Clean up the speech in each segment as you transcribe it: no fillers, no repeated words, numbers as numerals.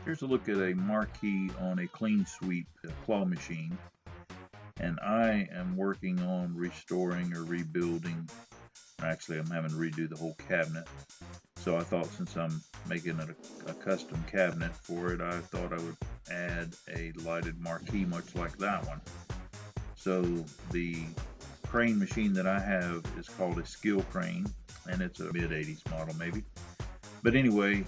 Here's a look at a marquee on a clean sweep claw machine, and I am working on restoring or rebuilding. Actually, I'm having to redo the whole cabinet. So I thought, since I'm making it a custom cabinet for it, I thought I would add a lighted marquee much like that one. So the crane machine that I have is called a skill crane, and it's a mid-80s model maybe. But anyway,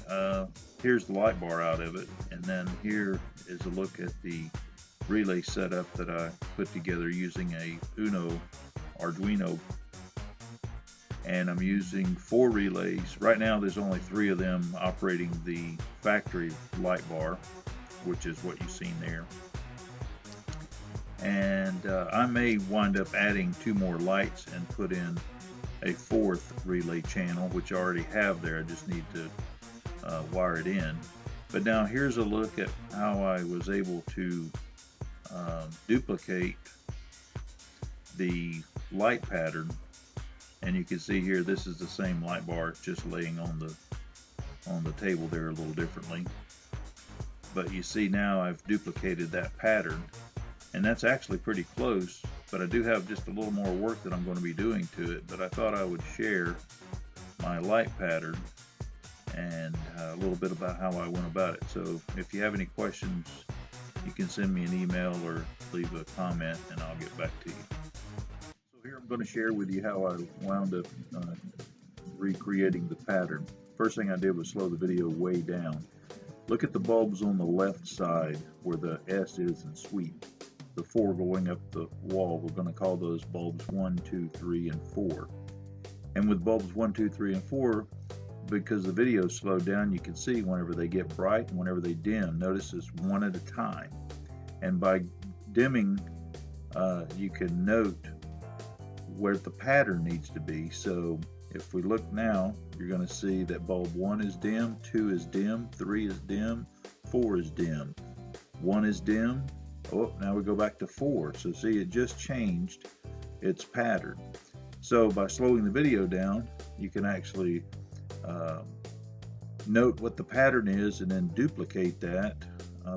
here's the light bar out of it, and then here is a look at the relay setup that I put together using a Arduino, and I'm using 4 relays. Right now there's only 3 of them operating the factory light bar, which is what you've seen there. And I may wind up adding 2 more lights and put in a 4th relay channel, which I already have there. I just need to wire it in. But now here's a look at how I was able to duplicate the light pattern, and you can see here this is the same light bar, just laying on the table there a little differently. But you see now I've duplicated that pattern, and that's actually pretty close, but I do have just a little more work that I'm going to be doing to it. But I thought I would share my light pattern and a little bit about how I went about it. So if you have any questions, you can send me an email or leave a comment and I'll get back to you. So here I'm going to share with you how I wound up recreating the pattern. First thing I did was slow the video way down. Look at the bulbs on the left side where the S is in sweep. The 4 going up the wall, we're going to call those bulbs 1, 2, 3, and 4. And with bulbs 1, 2, 3, and 4, because the video is slowed down, you can see whenever they get bright and whenever they dim. Notice it's one at a time. And by dimming, you can note where the pattern needs to be. So if we look now, you're going to see that bulb 1 is dim, 2 is dim, 3 is dim, 4 is dim, 1 is dim. Oh, now we go back to 4. So see, it just changed its pattern. So by slowing the video down, you can actually note what the pattern is and then duplicate that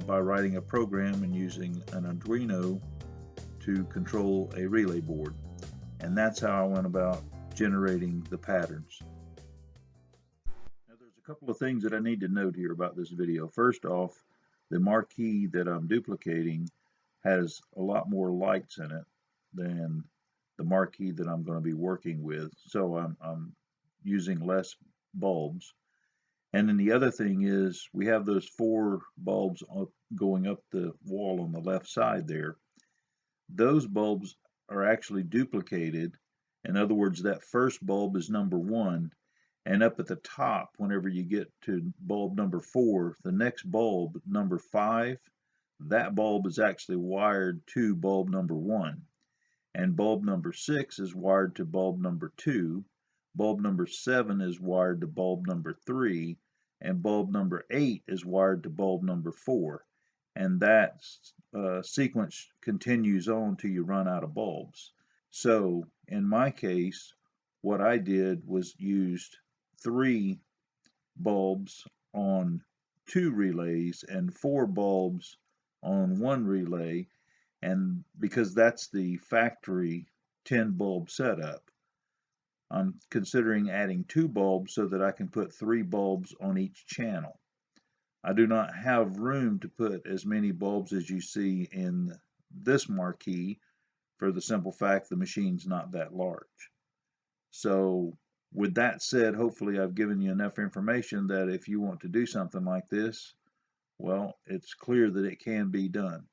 by writing a program and using an Arduino to control a relay board. And that's how I went about generating the patterns. Now there's a couple of things that I need to note here about this video. First off, the marquee that I'm duplicating has a lot more lights in it than the marquee that I'm going to be working with. So I'm using less bulbs. And then the other thing is we have those 4 bulbs going up the wall on the left side there. Those bulbs are actually duplicated. In other words, that first bulb is number 1, and up at the top, whenever you get to bulb number 4, the next bulb, number 5, that bulb is actually wired to bulb number 1, and bulb number 6 is wired to bulb number 2, bulb number 7 is wired to bulb number 3, and bulb number 8 is wired to bulb number 4. And that sequence continues on till you run out of bulbs. So in my case, what I did was used 3 bulbs on 2 relays and 4 bulbs on 1 relay, and because that's the factory 10 bulb setup, I'm considering adding 2 bulbs so that I can put 3 bulbs on each channel. I do not have room to put as many bulbs as you see in this marquee, for the simple fact the machine's not that large. So with that said, hopefully I've given you enough information that if you want to do something like this, well, it's clear that it can be done.